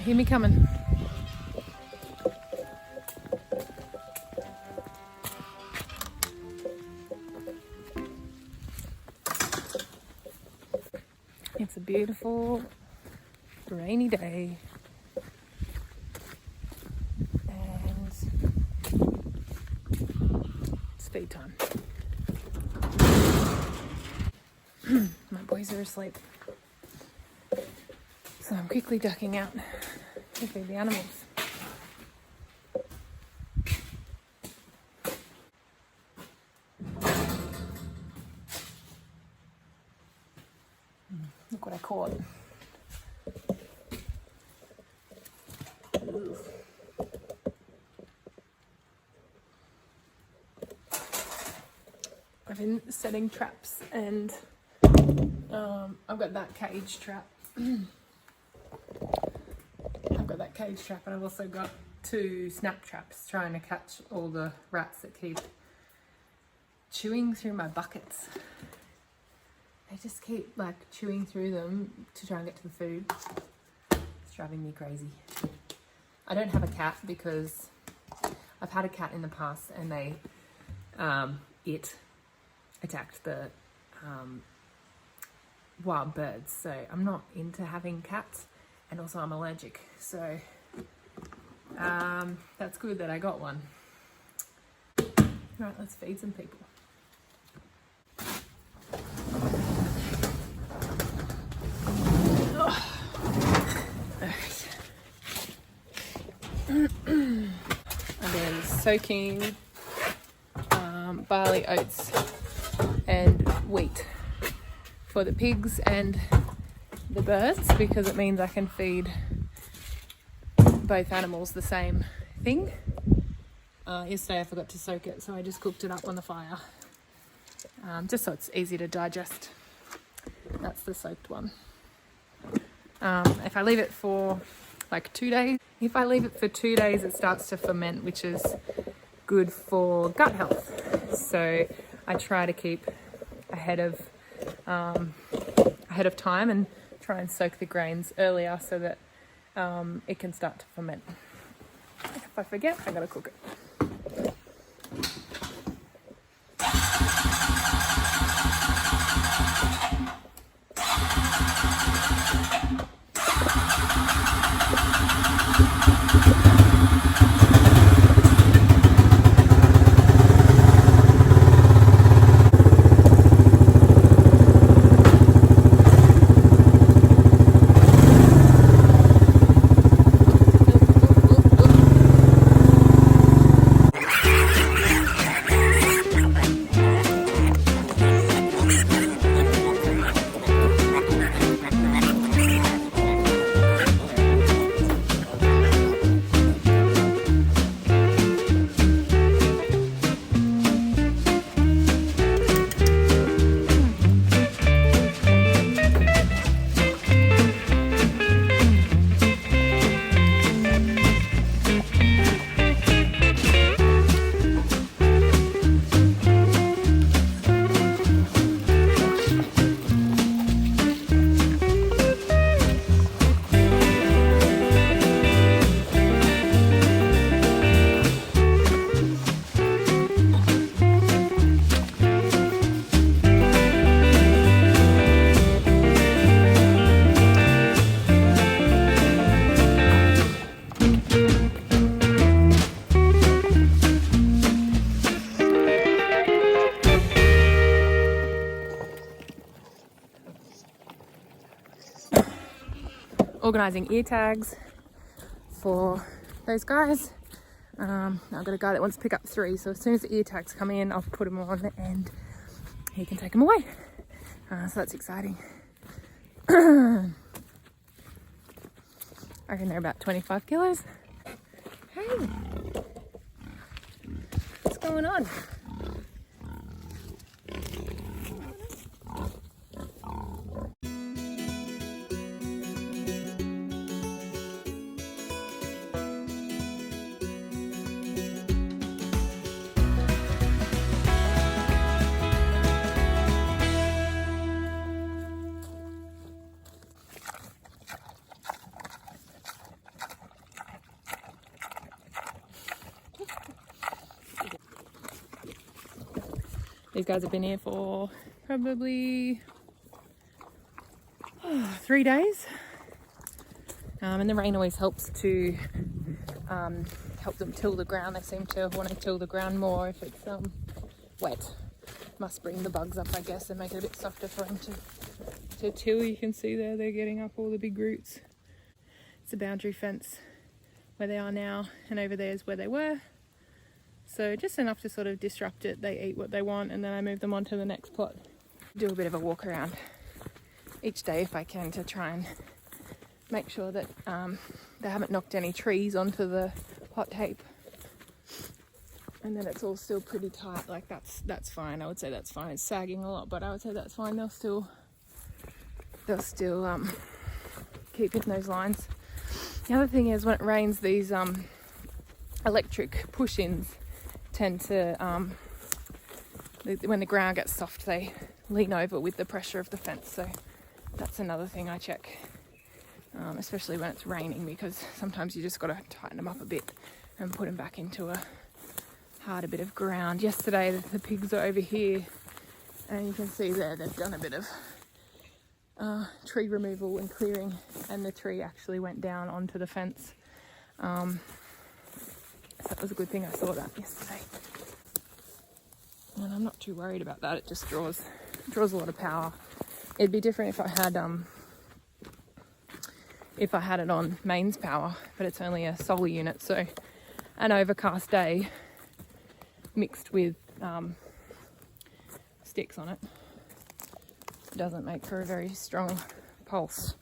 hear me coming. It's a beautiful rainy day and it's feed time. My boys are asleep, so I'm quickly ducking out to feed the animals. Look what I caught. Ugh. I've been setting traps and I've got that cage trap. I've got that cage trap and I've also got 2 snap traps trying to catch all the rats that keep chewing through my buckets. They just keep like chewing through them to try and get to the food. It's driving me crazy. I don't have a cat because I've had a cat in the past and it attacked the wild birds. So I'm not into having cats, and also I'm allergic. So that's good that I got one. Right, let's feed some people. I've been soaking barley, oats and wheat for the pigs and the birds because it means I can feed both animals the same thing. Yesterday I forgot to soak it, so I just cooked it up on the fire just so it's easy to digest. That's the soaked one. If I leave it for like 2 days, if I leave it for 2 days, it starts to ferment, which is good for gut health. So I try to keep ahead of time and try and soak the grains earlier so that it can start to ferment. If I forget, I gotta cook it. Organising ear tags for those guys. I've got a guy that wants to pick up 3, so as soon as the ear tags come in, I'll put them on and he can take them away. So that's exciting. I reckon they're about 25 kilos. Hey, what's going on? These guys have been here for probably 3 days. And the rain always helps to help them till the ground. They seem to want to till the ground more if it's wet. Must bring the bugs up, I guess, and make it a bit softer for them to till. You can see there they're getting up all the big roots. It's a boundary fence where they are now, and over there is where they were. So just enough to sort of disrupt it. They eat what they want, and then I move them on to the next plot. Do a bit of a walk around each day if I can, to try and make sure that they haven't knocked any trees onto the hot tape, and then it's all still pretty tight. Like that's fine. I would say that's fine. It's sagging a lot, but I would say that's fine. They'll still keep hitting those lines. The other thing is, when it rains, these electric push-ins tend to when the ground gets soft, they lean over with the pressure of the fence. So that's another thing I check, especially when it's raining, because sometimes you just got to tighten them up a bit and put them back into a harder bit of ground. Yesterday the pigs are over here, and you can see there they've done a bit of tree removal and clearing, and the tree actually went down onto the fence. So that was a good thing I saw that yesterday. And I'm not too worried about that. It just draws a lot of power. It'd be different if I had it on mains power, but it's only a solar unit, so an overcast day mixed with sticks on it doesn't make for a very strong pulse.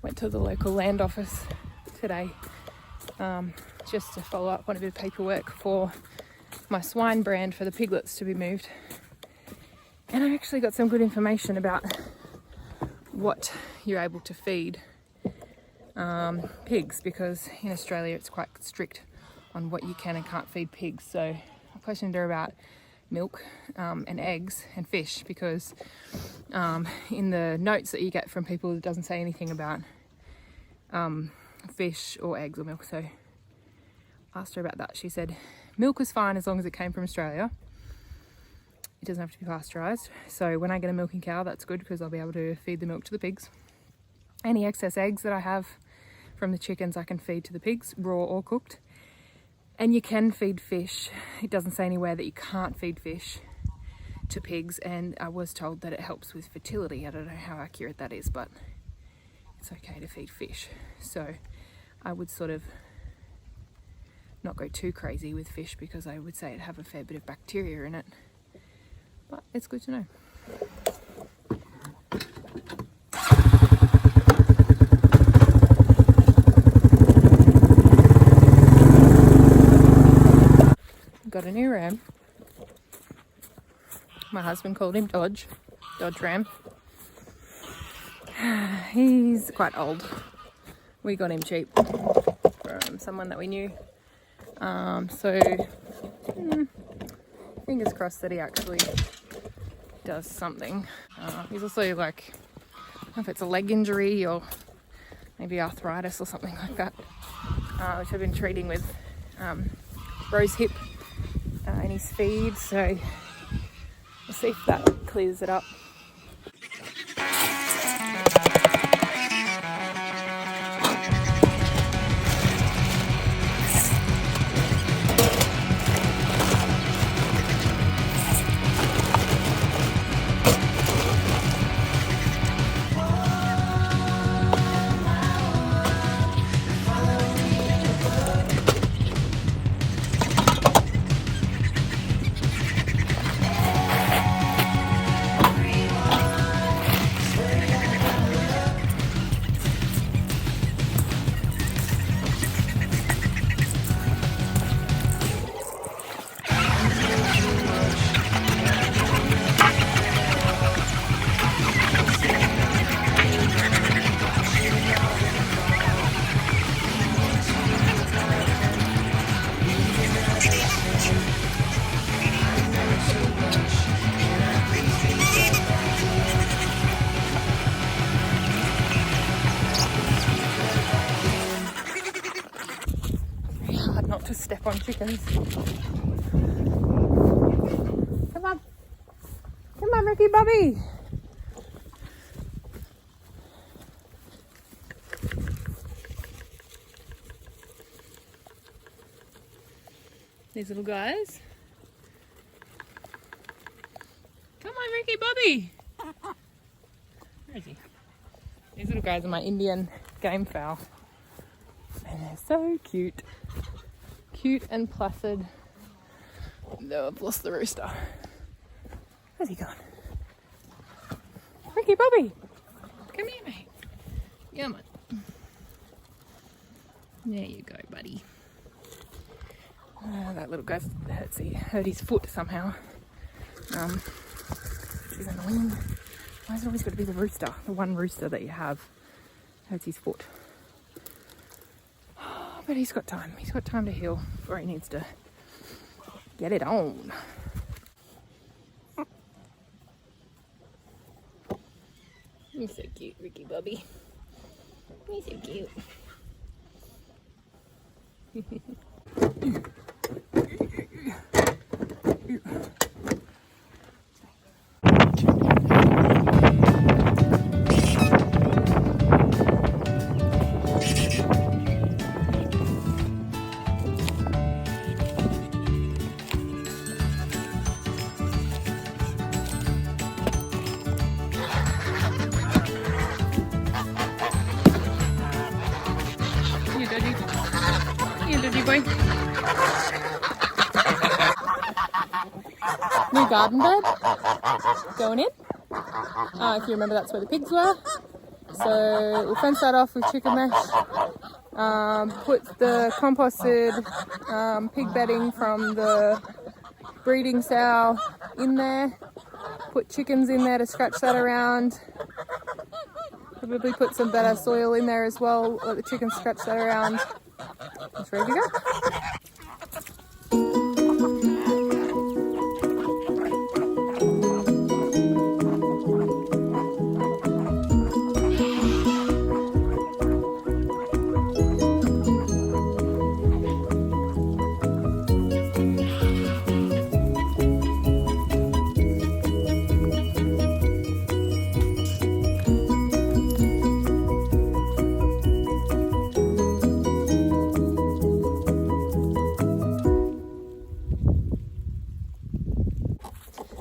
Went to the local land office today just to follow up on a bit of paperwork for my swine brand for the piglets to be moved, and I actually got some good information about what you're able to feed pigs, because in Australia it's quite strict on what you can and can't feed pigs. So I questioned her about milk and eggs and fish, because in the notes that you get from people it doesn't say anything about fish or eggs or milk. So I asked her about that. She said milk was fine as long as it came from Australia. It doesn't have to be pasteurised. So when I get a milking cow, that's good, because I'll be able to feed the milk to the pigs. Any excess eggs that I have from the chickens I can feed to the pigs, raw or cooked. And you can feed fish. It doesn't say anywhere that you can't feed fish to pigs, and I was told that it helps with fertility. I don't know how accurate that is, but it's okay to feed fish. So I would sort of not go too crazy with fish, because I would say it'd have a fair bit of bacteria in it. But it's good to know. Got a new ram. My husband called him Dodge Ram. He's quite old. We got him cheap from someone that we knew. So fingers crossed that he actually does something. He's also like, I don't know if it's a leg injury or maybe arthritis or something like that, which I've been treating with rose hip in his feed. So we'll see if that clears it up. Hard not to step on chickens. Come on. on, Ricky Bobby. These little guys. Come on, Ricky Bobby. Where is he? These little guys are my Indian game fowl. And they're so cute. Cute and placid. No, I've lost the rooster. Where's he gone? Ricky Bobby. Come here, mate. Come on. There you go, buddy. That little guy hurt his foot somehow. Which is annoying. Why has it always got to be the rooster? The one rooster that you have hurts his foot. But he's got time. He's got time to heal before he needs to get it on. You're so cute, Ricky Bobby. You're so cute. Boy. New garden bed going in. If you remember, that's where the pigs were. So we fenced that off with chicken mesh. Put the composted pig bedding from the breeding sow in there. Put chickens in there to scratch that around. Probably put some better soil in there as well. Let the chickens scratch that around. It's ready to go.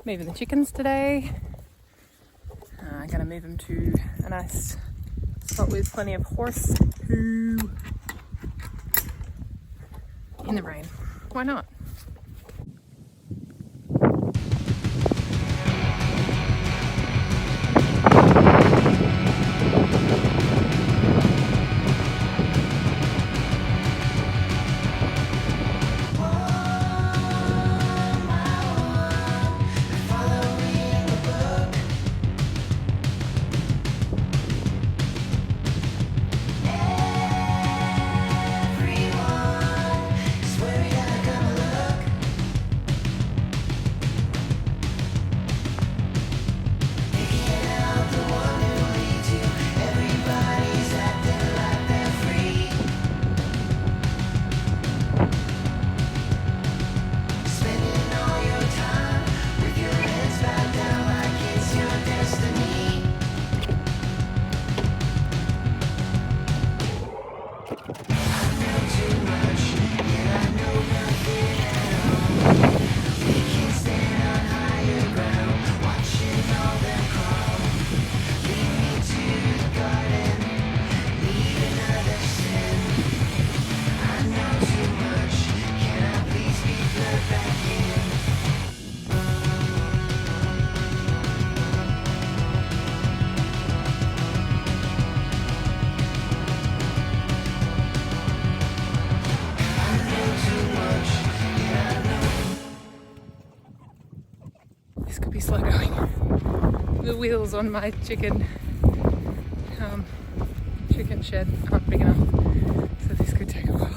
Moving the chickens today. I'm going to move them to a nice spot with plenty of horse poo in the rain. Why not? Slow going. The wheels on my chicken shed aren't big enough, so this could take a while.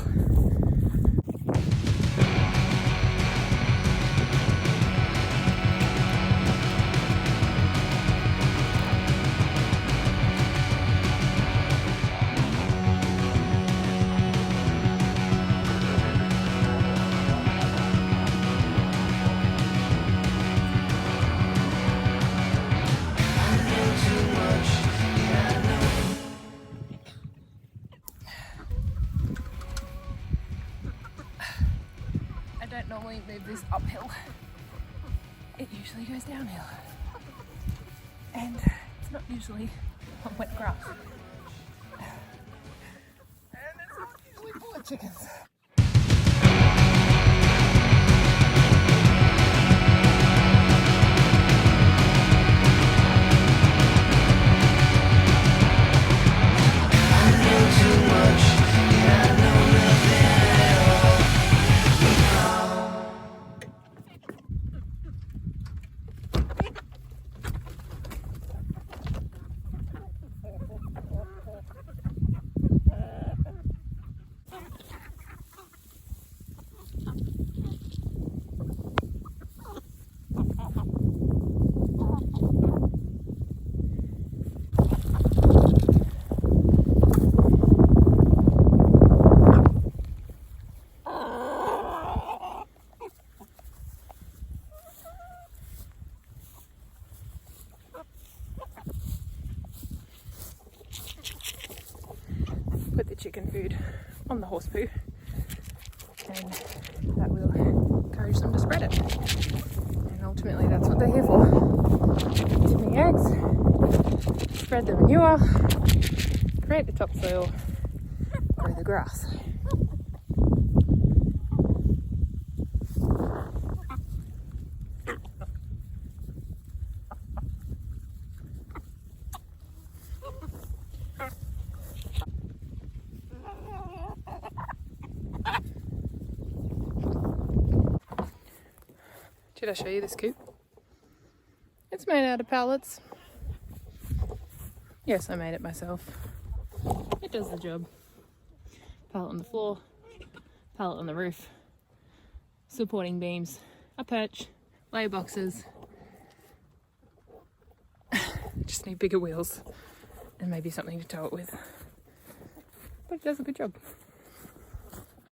don't normally move this uphill. It usually goes downhill. And it's not usually on wet grass. And it's not usually full of chickens. Put the chicken food on the horse poo, and that will encourage them to spread it. And ultimately that's what they're here for. Give me eggs, spread the manure, create the topsoil, grow the grass. Did I show you this coop? It's made out of pallets. Yes, I made it myself. It does the job. Pallet on the floor, pallet on the roof, supporting beams, a perch, lay boxes. Just need bigger wheels and maybe something to tow it with. But it does a good job.